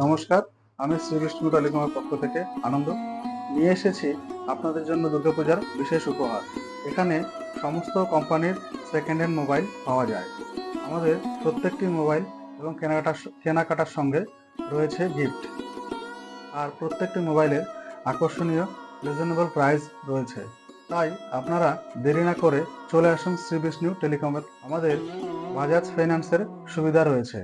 নমস্কার, আমি শ্রী বিষ্ণু টেলিকমের পক্ষ থেকে আনন্দ নিয়ে এসেছি আপনাদের জন্য দুর্গাপূজার বিশেষ উপহার। এখানে সমস্ত কোম্পানির সেকেন্ড হ্যান্ড মোবাইল পাওয়া যায়। আমাদের প্রত্যেকটি মোবাইল এবং কেনাকাটার সঙ্গে রয়েছে গিফট। আর প্রত্যেকটি মোবাইলের আকর্ষণীয় রিজনেবল প্রাইস রয়েছে। তাই আপনারা দেরি না করে চলে আসুন শ্রী বিষ্ণু টেলিকমে। আমাদের বাজাজ ফাইন্যান্সের সুবিধা রয়েছে।